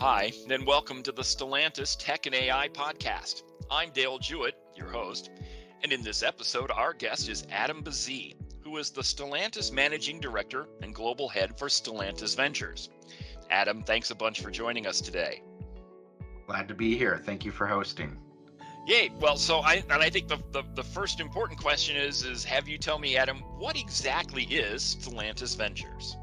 Hi, and welcome to the Stellantis Tech and AI podcast. I'm Dale Jewett, your host, and in this episode, our guest is Adam Bazih, who is the Stellantis Managing Director and Global Head for Stellantis Ventures. Adam, thanks a bunch for joining us today. Glad to be here. Thank you for hosting. Yay. Well, I think the first important question is have you tell me, Adam, what exactly is Stellantis Ventures?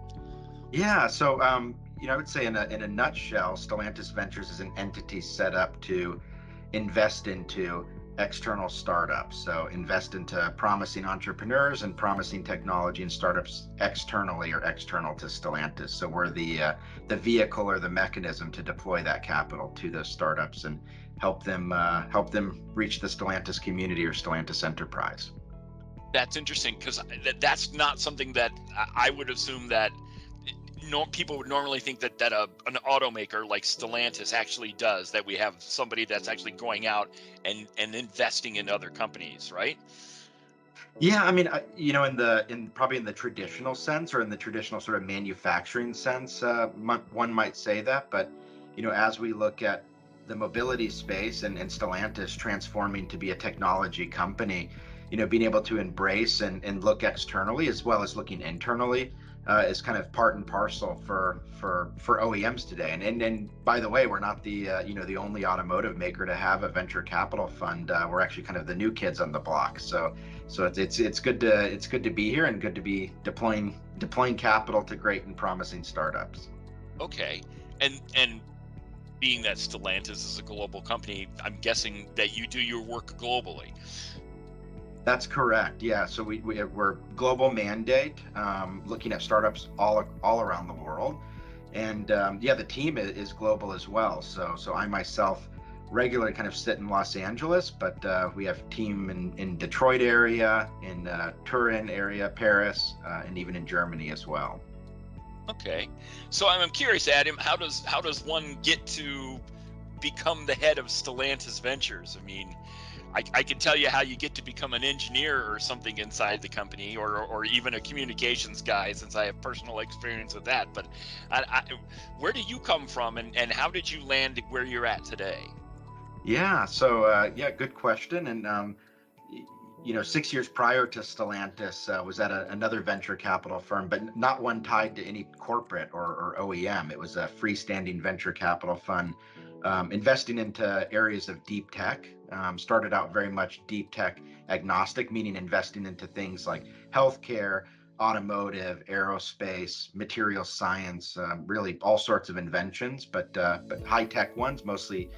Yeah, so I would say in a nutshell, Stellantis Ventures is an entity set up to invest into external startups. So invest into promising entrepreneurs and promising technology and startups externally or external to Stellantis. So we're the vehicle or the mechanism to deploy that capital to those startups and help them reach the Stellantis community or Stellantis enterprise. That's interesting because that's not something that I would assume that people would normally think that an automaker like Stellantis actually does, that we have somebody that's actually going out and investing in other companies, right? Yeah, I mean, in probably in the traditional sense or in the traditional sort of manufacturing sense, one might say that. But as we look at the mobility space and Stellantis transforming to be a technology company, being able to embrace and look externally as well as looking internally is kind of part and parcel for OEMs today. And by the way, we're not the only automotive maker to have a venture capital fund. We're actually kind of the new kids on the block. So it's good to be here and good to be deploying capital to great and promising startups. Okay, and being that Stellantis is a global company, I'm guessing that you do your work globally. That's correct. Yeah. So we're global mandate, looking at startups all around the world, and the team is global as well. So I myself regularly kind of sit in Los Angeles, but we have team in Detroit area, in Turin area, Paris, and even in Germany as well. Okay, so I'm curious, Adam, how does one get to become the head of Stellantis Ventures? I mean, I can tell you how you get to become an engineer or something inside the company, or even a communications guy, since I have personal experience with that. But where do you come from, and how did you land where you're at today? Yeah. So good question. And 6 years prior to Stellantis, was at another venture capital firm, but not one tied to any corporate or OEM. It was a freestanding venture capital fund, investing into areas of deep tech. Started out very much deep tech agnostic, meaning investing into things like healthcare, automotive, aerospace, material science, really all sorts of inventions, but high tech ones, mostly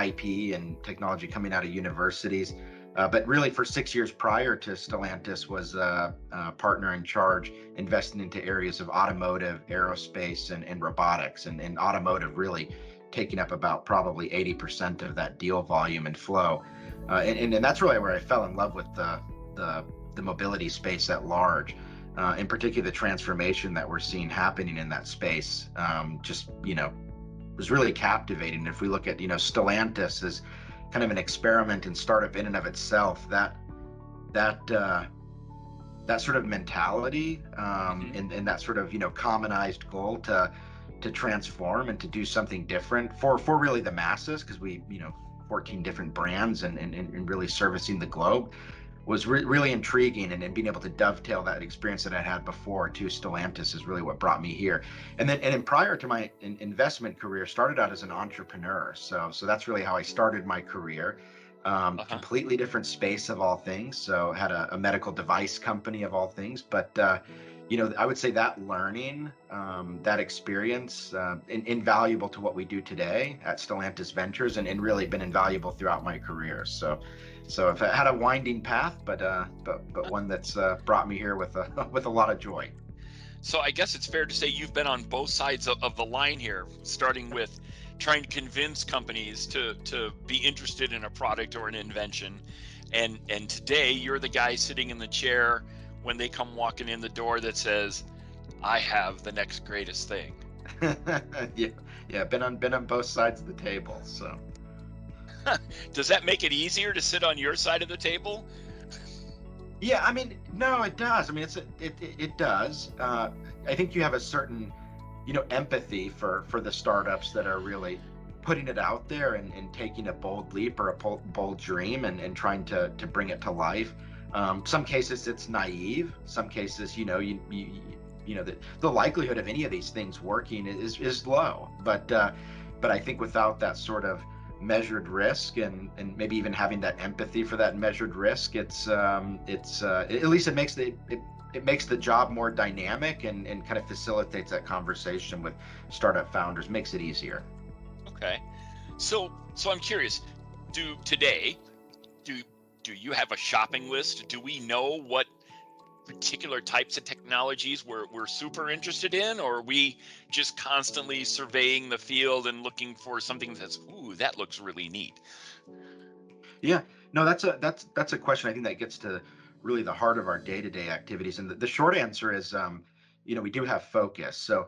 IP and technology coming out of universities. But really for 6 years prior to Stellantis was a partner in charge investing into areas of automotive, aerospace, and robotics, and automotive really taking up about probably 80% of that deal volume and flow. And that's really where I fell in love with the mobility space at large. In particular, the transformation that we're seeing happening in that space was really captivating. If we look at, Stellantis as kind of an experiment and startup in and of itself, that sort of mentality, and that sort of commonized goal to transform and to do something different for really the masses, because we 14 different brands and really servicing the globe was really intriguing, and being able to dovetail that experience that I had before to Stellantis is really what brought me here. And then prior to my investment career, started out as an entrepreneur. So that's really how I started my career. Completely different space of all things. So had a medical device company of all things, but I would say that learning, that experience, invaluable to what we do today at Stellantis Ventures, and really been invaluable throughout my career. So I've had a winding path, but one that's brought me here with a lot of joy. So I guess it's fair to say you've been on both sides of the line here, starting with trying to convince companies to be interested in a product or an invention, and today you're the guy sitting in the chair when they come walking in the door that says, I have the next greatest thing. Yeah, been on both sides of the table. So does that make it easier to sit on your side of the table? Yeah, I mean, no, it does. I mean, it does. I think you have a certain empathy for the startups that are really putting it out there and taking a bold leap or a bold dream and trying to bring it to life. Some cases it's naive. Some cases, the likelihood of any of these things working is low. But I think without that sort of measured risk and maybe even having that empathy for that measured risk, it's at least it makes the job more dynamic and kind of facilitates that conversation with startup founders, makes it easier. Okay. So I'm curious, do you have a shopping list? Do we know what particular types of technologies we're super interested in, or are we just constantly surveying the field and looking for something that looks really neat? Yeah, no, that's a question I think that gets to really the heart of our day-to-day activities. And the short answer is, we do have focus. So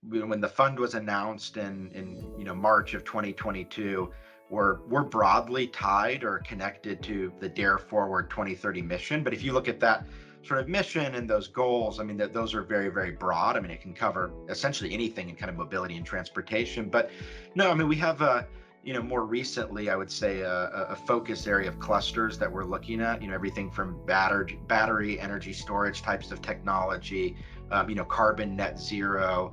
when the fund was announced in March of 2022, we're broadly tied or connected to the Dare Forward 2030 mission. But if you look at that sort of mission and those goals, I mean, those are very, very broad. I mean, it can cover essentially anything in kind of mobility and transportation. But no, I mean, we have more recently, I would say a focus area of clusters that we're looking at, everything from battery energy storage types of technology, carbon net zero,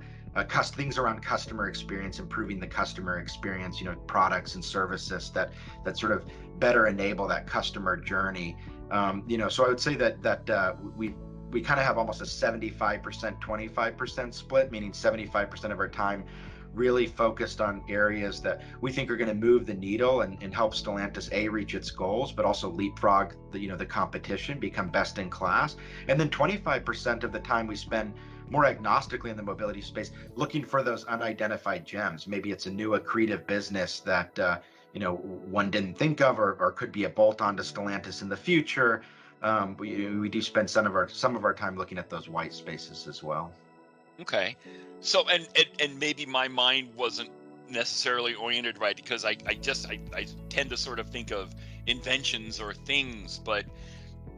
things around customer experience, improving the customer experience, products and services that sort of better enable that customer journey. So I would say that we kind of have almost a 75%, 25% split, meaning 75% of our time really focused on areas that we think are going to move the needle and help Stellantis reach its goals, but also leapfrog the competition, become best in class. And then 25% of the time we spend more agnostically in the mobility space, looking for those unidentified gems. Maybe it's a new accretive business that one didn't think of, or could be a bolt-on to Stellantis in the future. We do spend some of our time looking at those white spaces as well. Okay. So and maybe my mind wasn't necessarily oriented right, because I tend to sort of think of inventions or things, but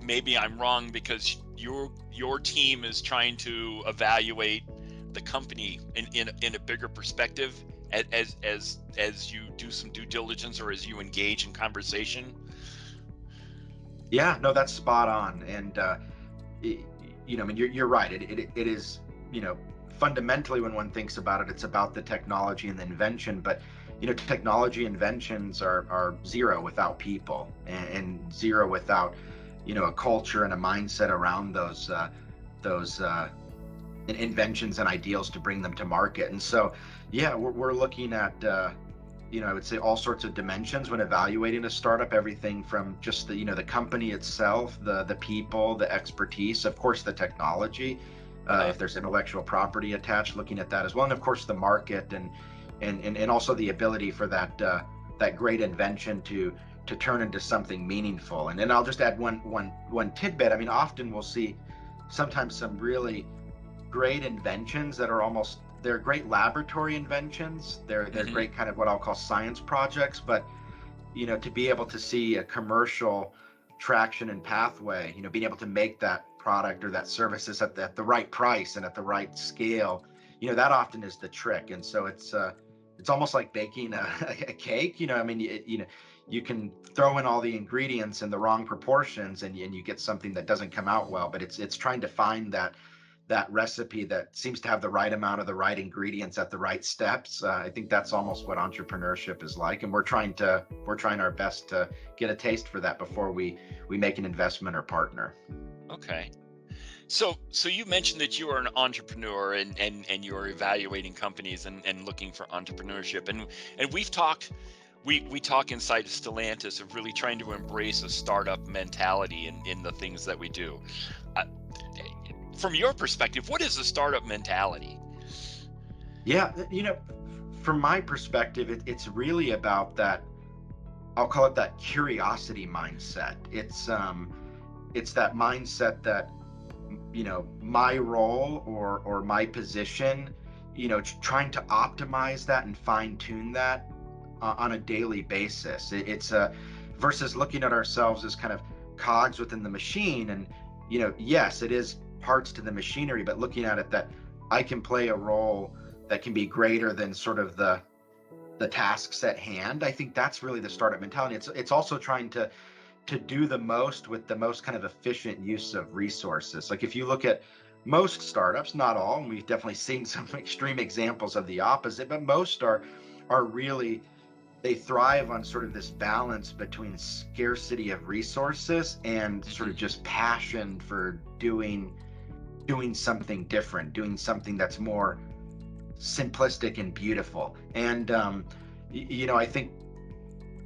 maybe I'm wrong, because your team is trying to evaluate the company in a bigger perspective as you do some due diligence or as you engage in conversation. Yeah, no, that's spot on. And I mean, you're right. It is, fundamentally, when one thinks about it, it's about the technology and the invention. But technology inventions are zero without people, and zero without a culture and a mindset around those inventions and ideals to bring them to market. And so, yeah, we're looking at I would say all sorts of dimensions when evaluating a startup. Everything from just the company itself, the people, the expertise, of course, the technology. If there's intellectual property attached, looking at that as well, and of course the market and also the ability for that great invention to turn into something meaningful. And then I'll just add one tidbit. I mean, often we'll see sometimes some really great inventions that are they're great laboratory inventions. They're great kind of what I'll call science projects, but to be able to see a commercial traction and pathway, being able to make that product or that services at the right price and at the right scale, that often is the trick. And so it's almost like baking a cake. I mean, you can throw in all the ingredients in the wrong proportions and you get something that doesn't come out well. But it's trying to find that recipe that seems to have the right amount of the right ingredients at the right steps. I think that's almost what entrepreneurship is like, and we're trying our best to get a taste for that before we make an investment or partner. Okay. So you mentioned that you are an entrepreneur and you're evaluating companies and looking for entrepreneurship, and we've talked. We talk inside of Stellantis of really trying to embrace a startup mentality in the things that we do. From your perspective, what is a startup mentality? Yeah, from my perspective, it's really about that. I'll call it that curiosity mindset. It's that mindset that my role or my position, trying to optimize that and fine tune that on a daily basis. It's versus looking at ourselves as kind of cogs within the machine. And yes, it is parts to the machinery, but looking at it that I can play a role that can be greater than sort of the tasks at hand. I think that's really the startup mentality. It's also trying to do the most with the most kind of efficient use of resources. Like if you look at most startups, not all, and we've definitely seen some extreme examples of the opposite, but most are really, they thrive on sort of this balance between scarcity of resources and sort of just passion for doing something different, doing something that's more simplistic and beautiful. And I think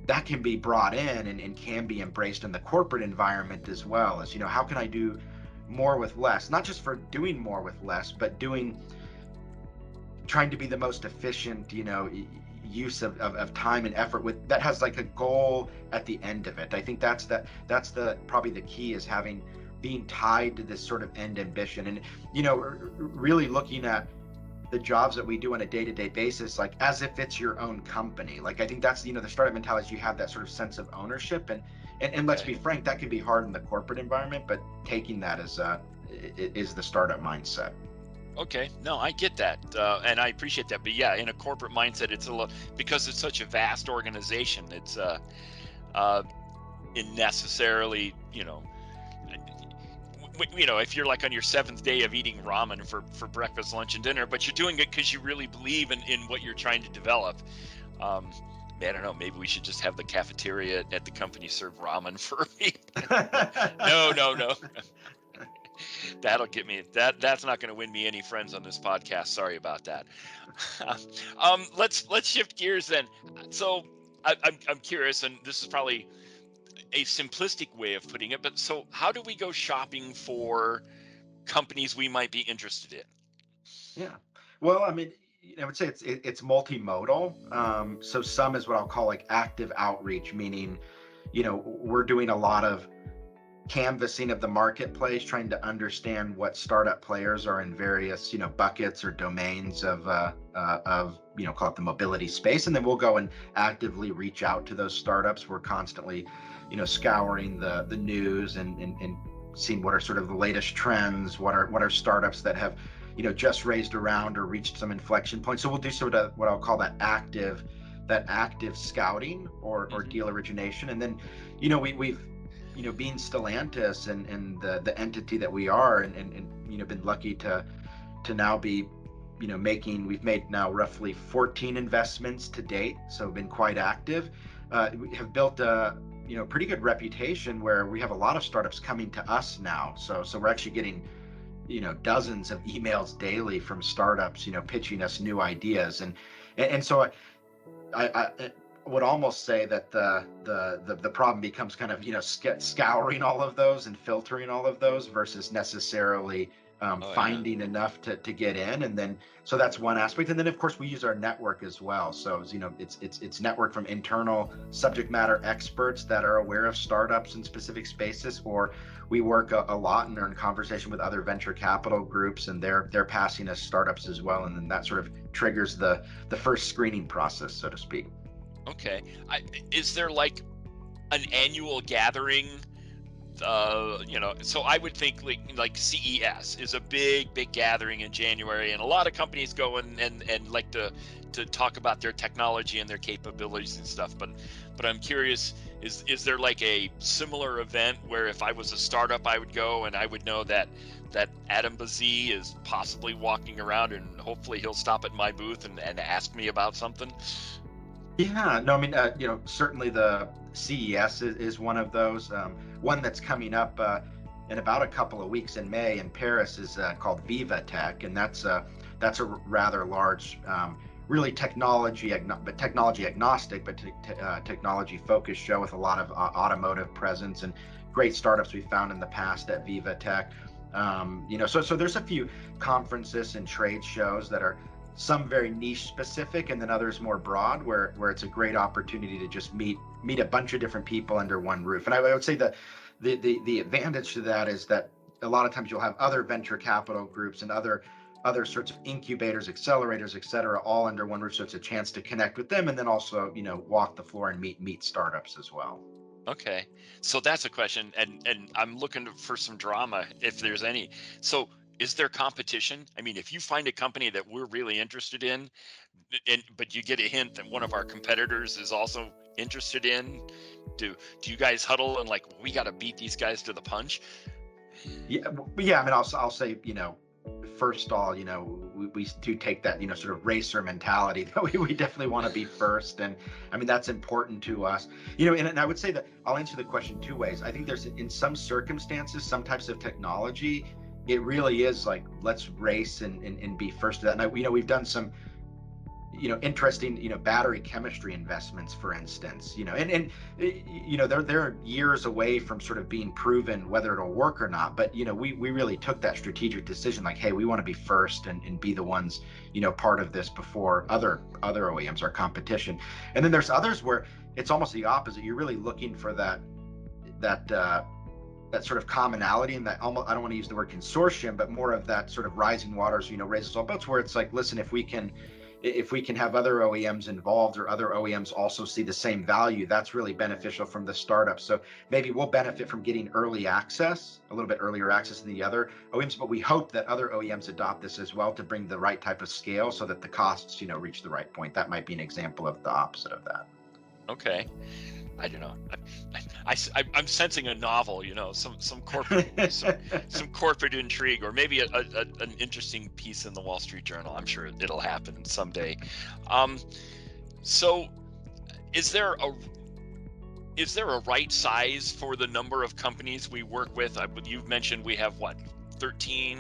that can be brought in and can be embraced in the corporate environment as well. As how can I do more with less, not just for doing more with less, but trying to be the most efficient use of time and effort with that has like a goal at the end of it. I think that's the probably the key, is being tied to this sort of end ambition, and really looking at the jobs that we do on a day-to-day basis like as if it's your own company. Like I think that's the startup mentality, is you have that sort of sense of ownership, and let's be frank, that can be hard in the corporate environment, but taking that is the startup mindset. Okay, no, I get that, and I appreciate that. But yeah, in a corporate mindset, it's a lot, because it's such a vast organization. It's unnecessarily, if you're like on your seventh day of eating ramen for breakfast, lunch, and dinner, but you're doing it because you really believe in what you're trying to develop. I don't know. Maybe we should just have the cafeteria at the company serve ramen for me. No. That'll get me. That's not going to win me any friends on this podcast. Sorry about that. Let's shift gears then. So I'm curious, and this is probably a simplistic way of putting it, but so how do we go shopping for companies we might be interested in? Yeah. Well, I mean, I would say it's multimodal. So some is what I'll call like active outreach, meaning, we're doing a lot of canvassing of the marketplace, trying to understand what startup players are in various, buckets or domains of call it the mobility space, and then we'll go and actively reach out to those startups. We're constantly, scouring the news and seeing what are sort of the latest trends, what are startups that have just raised a round or reached some inflection point. So we'll do sort of what I'll call that active scouting or deal origination. And then we've being Stellantis and the entity that we are, and been lucky to now be we've made now roughly 14 investments to date, so been quite active. We have built a pretty good reputation where we have a lot of startups coming to us now, so we're actually getting dozens of emails daily from startups pitching us new ideas, and so I would almost say that the problem becomes kind of scouring all of those and filtering all of those versus necessarily finding enough to get in. And then so that's one aspect, and then of course we use our network as well. So it's network from internal subject matter experts that are aware of startups in specific spaces, or we work a lot and are in conversation with other venture capital groups, and they're passing us startups as well, and then that sort of triggers the first screening process, so to speak. Okay. Is there like an annual gathering? So I would think like CES is a big gathering in January, and a lot of companies go and like to talk about their technology and their capabilities and stuff. But I'm curious, is there like a similar event where if I was a startup, I would go and I would know that Adam Bazih is possibly walking around, and hopefully he'll stop at my booth and ask me about something? Yeah, no, I mean, certainly the CES is one of those. One that's coming up in about a couple of weeks in May in Paris is called Viva Tech, and that's a rather large, really technology agnostic, but technology focused show with a lot of automotive presence and great startups we found in the past at Viva Tech. So there's a few conferences and trade shows that are some very niche specific, and then others more broad, where it's a great opportunity to just meet a bunch of different people under one roof. And I would say the advantage to that is that a lot of times you'll have other venture capital groups and other sorts of incubators, accelerators, et cetera, all under one roof. So it's a chance to connect with them, and then also walk the floor and meet startups as well. Okay, so that's a question, and I'm looking for some drama if there's any. So is there competition? I mean, if you find a company that we're really interested in, but you get a hint that one of our competitors is also interested in, do you guys huddle and like, we got to beat these guys to the punch? Yeah. I mean, I'll say, first of all, we do take that, sort of racer mentality that we definitely want to be first. And I mean, that's important to us, and I would say that I'll answer the question two ways. I think there's, in some circumstances, some types of technology, it really is like, let's race and be first to that. And we've done some, interesting, battery chemistry investments, for instance, and they're years away from sort of being proven whether it'll work or not. But, we really took that strategic decision, like, hey, we want to be first and be the ones, part of this before other OEMs, our competition. And then there's others where it's almost the opposite. You're really looking for that sort of commonality, and that almost, I don't want to use the word consortium, but more of that sort of rising waters, raises all boats, where it's like, listen, if we can have other OEMs involved, or other OEMs also see the same value, that's really beneficial from the startup. So maybe we'll benefit from getting early access, a little bit earlier access than the other OEMs, but we hope that other OEMs adopt this as well to bring the right type of scale so that the costs, reach the right point. That might be an example of the opposite of that. Okay. I don't know. I'm sensing a novel, some corporate, some corporate intrigue, or maybe an interesting piece in the Wall Street Journal. I'm sure it'll happen someday. So, is there a right size for the number of companies we work with? You've mentioned we have 13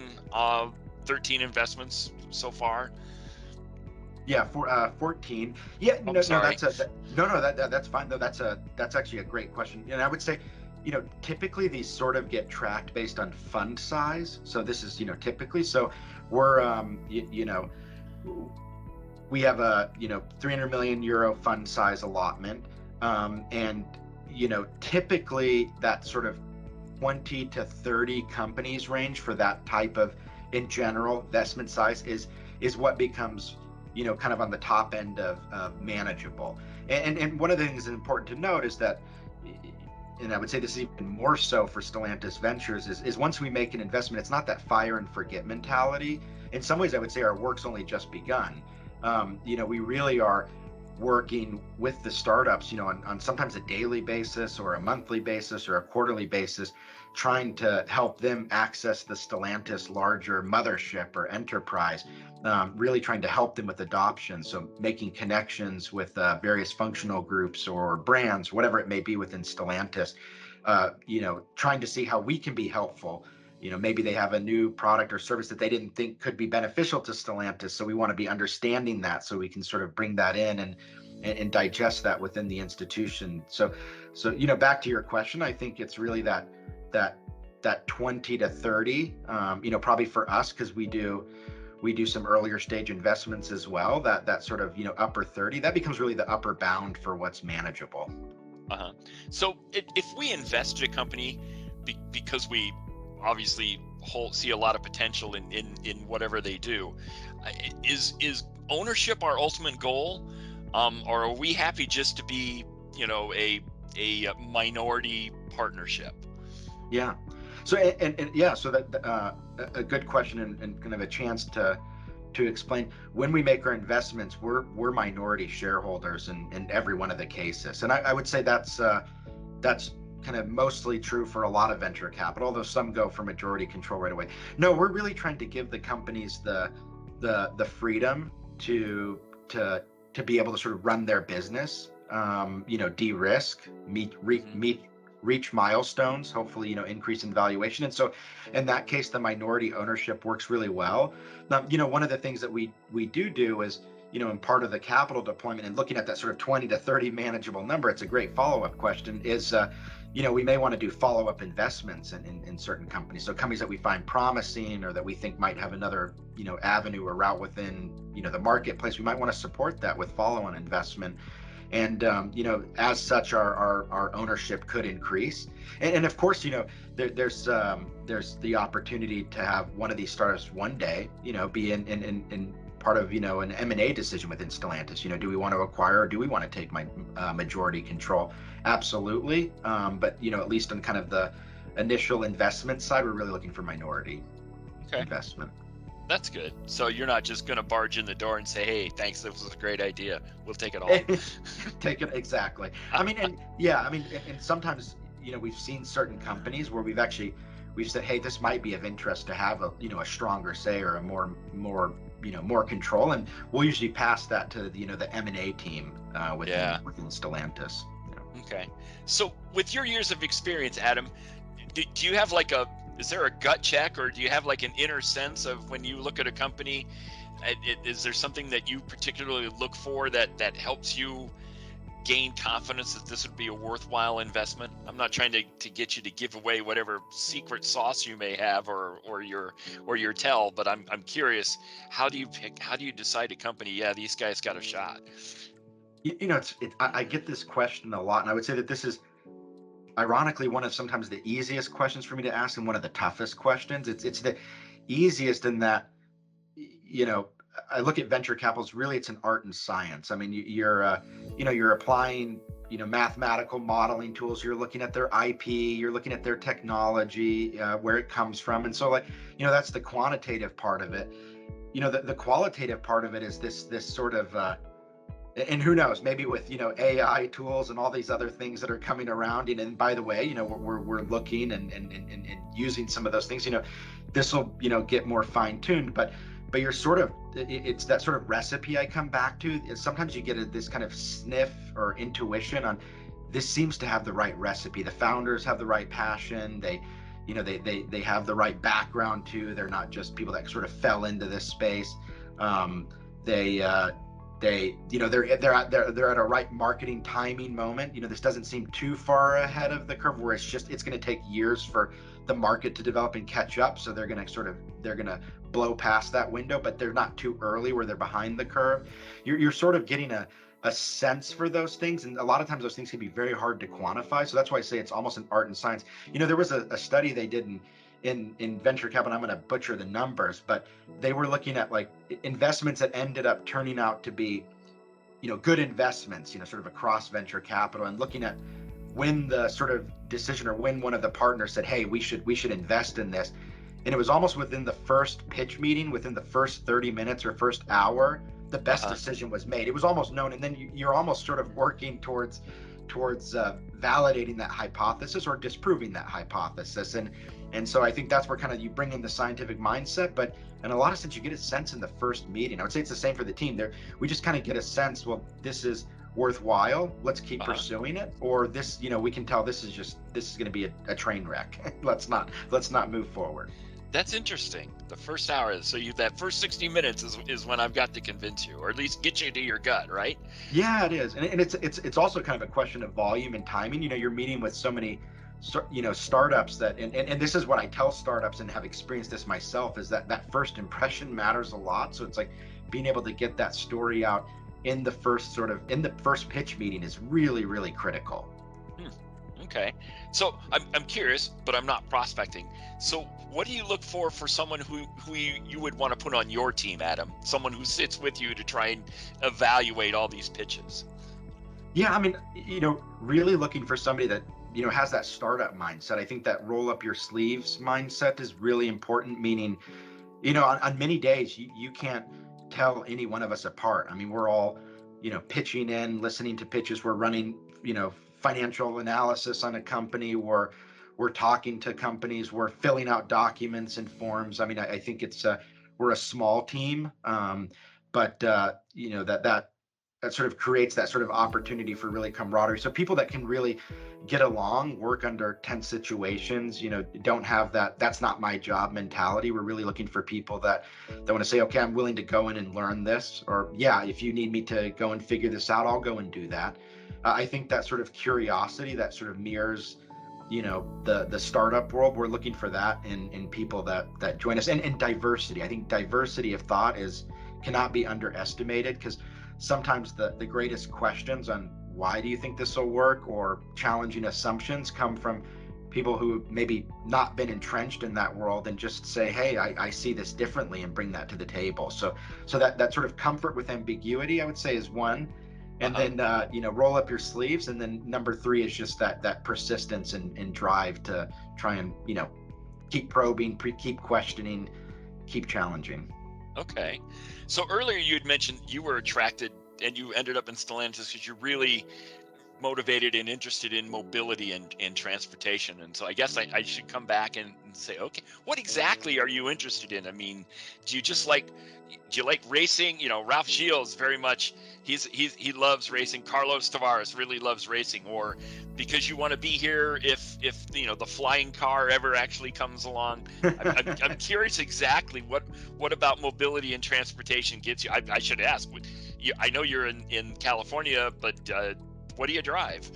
investments so far. Yeah, 14. Yeah, Oh, no, sorry. that's fine though. That's actually a great question. And I would say, typically these sort of get tracked based on fund size. So this is, typically, so we're, we have a, 300 million euro fund size allotment. And, typically that sort of 20 to 30 companies range for that type of, in general, investment size is what becomes, kind of on the top end of manageable. And one of the things that's important to note is that, and I would say this is even more so for Stellantis Ventures, is once we make an investment, it's not that fire and forget mentality. In some ways, I would say our work's only just begun. We really are working with the startups, on sometimes a daily basis or a monthly basis or a quarterly basis, trying to help them access the Stellantis larger mothership or enterprise, really trying to help them with adoption. So making connections with various functional groups or brands, whatever it may be within Stellantis, trying to see how we can be helpful. Maybe they have a new product or service that they didn't think could be beneficial to Stellantis. So we want to be understanding that, so we can sort of bring that in and digest that within the institution. So back to your question, I think it's really that 20 to 30, probably for us, because we do some earlier stage investments as well, that sort of, upper 30, that becomes really the upper bound for what's manageable. So if we invest in a company because we obviously see a lot of potential in whatever they do, is ownership our ultimate goal, or are we happy just to be, a minority partnership? Yeah. So so that a good question and kind of a chance to explain. When we make our investments, we're minority shareholders in every one of the cases, and I would say that's kind of mostly true for a lot of venture capital, although some go for majority control right away. No, we're really trying to give the companies the freedom to be able to sort of run their business, de-risk, reach milestones, hopefully, increase in valuation. And so in that case, the minority ownership works really well. Now, one of the things that we do is, in part of the capital deployment and looking at that sort of 20 to 30 manageable number, it's a great follow-up question, is, we may want to do follow-up investments in certain companies. So companies that we find promising or that we think might have another, avenue or route within, the marketplace, we might want to support that with follow-on investment. And, as such, our ownership could increase. And of course, there's the opportunity to have one of these startups one day, be in part of, an M&A decision within Stellantis. Do we want to acquire, or do we want to take majority control? Absolutely. But, at least on kind of the initial investment side, we're really looking for minority. Okay. investment. That's good. So you're not just going to barge in the door and say, "Hey, thanks. This was a great idea. We'll take it all." Take it exactly. I mean, and yeah, I mean, and sometimes we've seen certain companies where we've said, hey, this might be of interest to have a stronger say or a more control, and we'll usually pass that to the M&A team Yeah. within Stellantis. Okay. So with your years of experience, Adam, do you have is there a gut check, or do you have like an inner sense of when you look at a company? Is there something that you particularly look for that helps you gain confidence that this would be a worthwhile investment? I'm not trying to get you to give away whatever secret sauce you may have or your tell, but I'm curious, how do you decide a company, yeah, these guys got a shot? I get this question a lot, and I would say that this is ironically one of sometimes the easiest questions for me to ask and one of the toughest questions. It's the easiest in that you know I look at venture capitals. Really, it's an art and science. I mean, you're applying mathematical modeling tools. You're looking at their IP. You're looking at their technology, where it comes from, and so that's the quantitative part of it. The qualitative part of it is this sort of and who knows, maybe with AI tools and all these other things that are coming around. And by the way, we're looking and using some of those things. This will get more fine-tuned, but you're sort of, it's that sort of recipe I come back to. Sometimes you get this kind of sniff or intuition on, this seems to have the right recipe. The founders have the right passion. They have the right background too. They're not just people that sort of fell into this space. They they're at a right marketing timing moment. This doesn't seem too far ahead of the curve where it's going to take years for the market to develop and catch up. So they're going to blow past that window, but they're not too early where they're behind the curve. You're sort of getting a sense for those things, and a lot of times those things can be very hard to quantify. So that's why I say it's almost an art and science. There was a study they did in venture capital. I'm going to butcher the numbers, but they were looking at like investments that ended up turning out to be good investments, sort of across venture capital, and looking at when the sort of decision or when one of the partners said, hey, we should invest in this. And it was almost within the first pitch meeting, within the first 30 minutes or first hour, the best decision was made. It was almost known, and then you're almost sort of working towards validating that hypothesis or disproving that hypothesis. And so I think that's where kind of you bring in the scientific mindset, but in a lot of sense you get a sense in the first meeting. I would say it's the same for the team. There, we just kind of get a sense, well, this is worthwhile, let's keep pursuing it, or this, we can tell this is going to be a train wreck. let's not move forward. That's interesting. The first hour, so that first 60 minutes is when I've got to convince you, or at least get you to your gut, right? Yeah, it is. And it's also kind of a question of volume and timing. You're meeting with so many startups that, and this is what I tell startups and have experienced this myself, is that first impression matters a lot. So it's like being able to get that story out in the first pitch meeting is really, really critical. Okay. So I'm curious, but I'm not prospecting. So what do you look for someone who you would want to put on your team, Adam? Someone who sits with you to try and evaluate all these pitches. Yeah, I mean, really looking for somebody that has that startup mindset. I think that roll up your sleeves mindset is really important, meaning on many days you can't tell any one of us apart. I mean, we're all pitching in, listening to pitches, we're running financial analysis on a company, we're talking to companies, we're filling out documents and forms. I mean, I think it's we're a small team, but that sort of creates that sort of opportunity for really camaraderie. So people that can really get along, work under tense situations, don't have that's not my job mentality. We're really looking for people that want to say, okay, I'm willing to go in and learn this, or yeah, if you need me to go and figure this out, I'll go and do that. I think that sort of curiosity that sort of mirrors the startup world. We're looking for that in people that join us, and diversity. I think diversity of thought cannot be underestimated, because sometimes the greatest questions on why do you think this will work, or challenging assumptions, come from people who maybe not been entrenched in that world and just say, hey, I see this differently, and bring that to the table. So that sort of comfort with ambiguity, I would say, is one. And then roll up your sleeves. And then number 3 is just that persistence and drive to try and keep probing, keep questioning, keep challenging. Okay. So earlier you had mentioned you were attracted and you ended up in Stellantis because you're really motivated and interested in mobility and transportation. And so I guess I should come back and say, okay, what exactly are you interested in? I mean, do you just like, do you like racing? You know, Ralph Gilles very much, he loves racing. Carlos Tavares really loves racing. Or because you want to be here if you know the flying car ever actually comes along. I'm curious exactly what about mobility and transportation gets you. I should ask. I know you're in California, but what do you drive?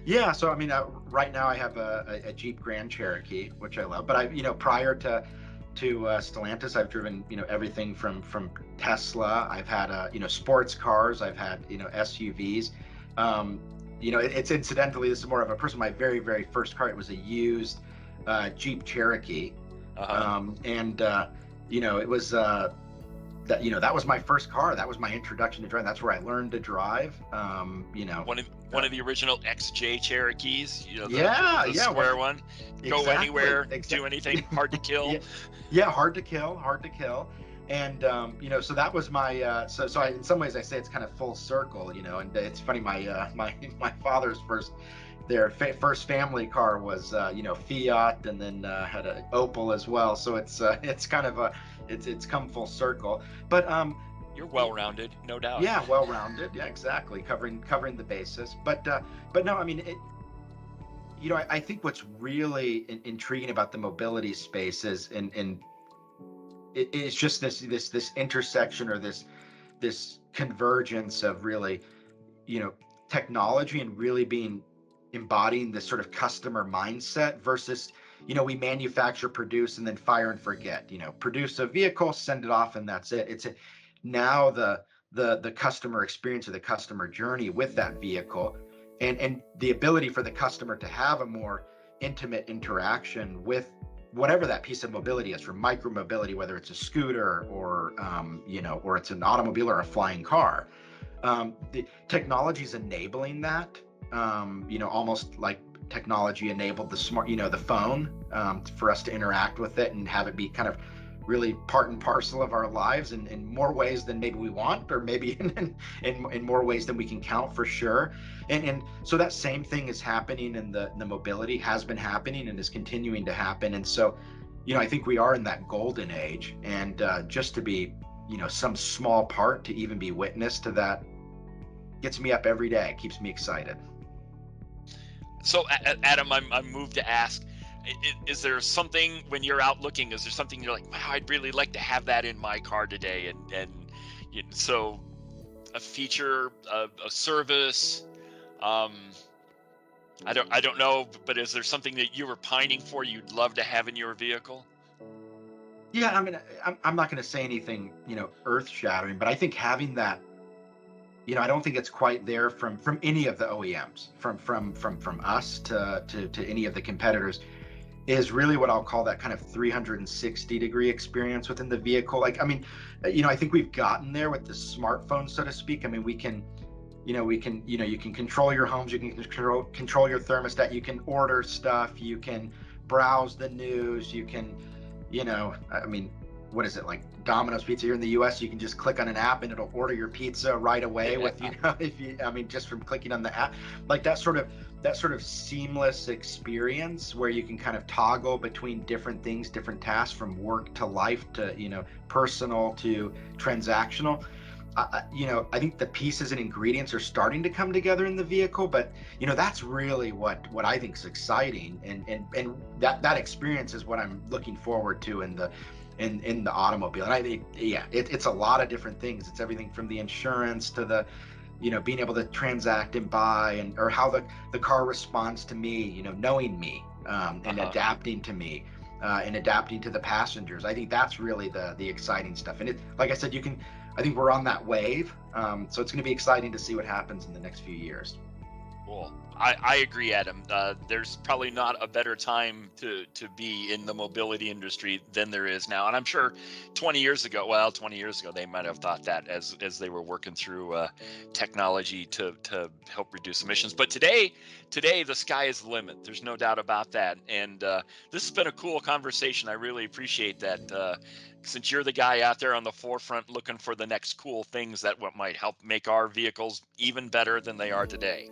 Yeah, so I mean, right now I have a Jeep Grand Cherokee, which I love. But prior to Stellantis, I've driven everything from Tesla. I've had sports cars. I've had SUVs. It's incidentally, this is more of a personal. My very very first car, it was a used Jeep Cherokee, and it was. That was my first car. That was my introduction to driving. That's where I learned to drive. One of the original XJ Cherokees. The yeah, square one. Go exactly, anywhere, do anything. Hard to kill. Yeah, hard to kill. And so that was my. So in some ways I say it's kind of full circle. And it's funny. My father's first family car was Fiat, and then had an Opel as well. So it's kind of it's come full circle. But you're well-rounded, no doubt. Yeah, well-rounded. Yeah, exactly. Covering the bases. But no, I mean, I think what's really intriguing about the mobility space is, and it's just this intersection, or this convergence of really, technology and really embodying this sort of customer mindset versus, we manufacture, produce, and then fire and forget. Produce a vehicle, send it off, and that's it. It's now the customer experience, or the customer journey with that vehicle, and the ability for the customer to have a more intimate interaction with whatever that piece of mobility is, from micro mobility, whether it's a scooter or or it's an automobile or a flying car. The technology is enabling that. Almost like technology enabled the smart, the phone, for us to interact with it and have it be kind of really part and parcel of our lives in more ways than maybe we want, or maybe in more ways than we can count, for sure. And so that same thing is happening in the mobility, has been happening and is continuing to happen. And so, I think we are in that golden age, and just to be, some small part to even be witness to that gets me up every day, keeps me excited. So Adam, I'm moved to ask, is there something when you're out looking, is there something you're like, wow, I'd really like to have that in my car today? And so a feature, a service, I don't know, but is there something that you were pining for, you'd love to have in your vehicle? Yeah, I mean, I'm not going to say anything, earth shattering, but I think having that, I don't think it's quite there from any of the OEMs, from us to any of the competitors, is really what I'll call that kind of 360-degree experience within the vehicle. Like, I mean, I think we've gotten there with the smartphone, so to speak. I mean, you can control your homes, you can control your thermostat, you can order stuff, you can browse the news, you can, I mean, what is it, like Domino's Pizza here in the US, you can just click on an app and it'll order your pizza right away with, just from clicking on the app. Like that sort of seamless experience where you can kind of toggle between different things, different tasks, from work to life to, personal to transactional. I think the pieces and ingredients are starting to come together in the vehicle, but that's really what I think is exciting, and that experience is what I'm looking forward to in the automobile. And I think, it's a lot of different things. It's everything from the insurance to the being able to transact and buy, or how the car responds to me, knowing me, and adapting to me, and adapting to the passengers. I think that's really the exciting stuff. And like I said, I think we're on that wave. So it's going to be exciting to see what happens in the next few years. Cool. I agree, Adam. There's probably not a better time to be in the mobility industry than there is now. And I'm sure 20 years ago, they might have thought that as they were working through technology to help reduce emissions. But today the sky is the limit. There's no doubt about that. And this has been a cool conversation. I really appreciate that. Since you're the guy out there on the forefront looking for the next cool things that what might help make our vehicles even better than they are today.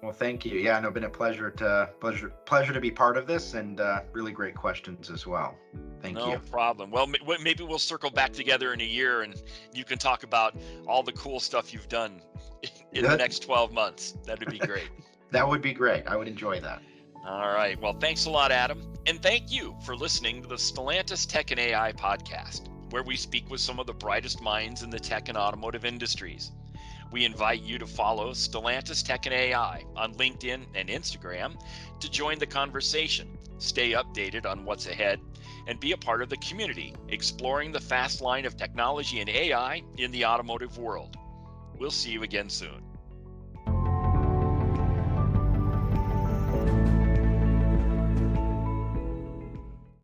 Well, thank you. Yeah, no, been a pleasure to be part of this, and really great questions as well. Thank you. No problem. Well, maybe we'll circle back together in a year and you can talk about all the cool stuff you've done in the next 12 months. That'd be great. That would be great. I would enjoy that. All right. Well, thanks a lot, Adam. And thank you for listening to the Stellantis Tech and AI podcast, where we speak with some of the brightest minds in the tech and automotive industries. We invite you to follow Stellantis Tech and AI on LinkedIn and Instagram to join the conversation, stay updated on what's ahead, and be a part of the community exploring the fast line of technology and AI in the automotive world. We'll see you again soon.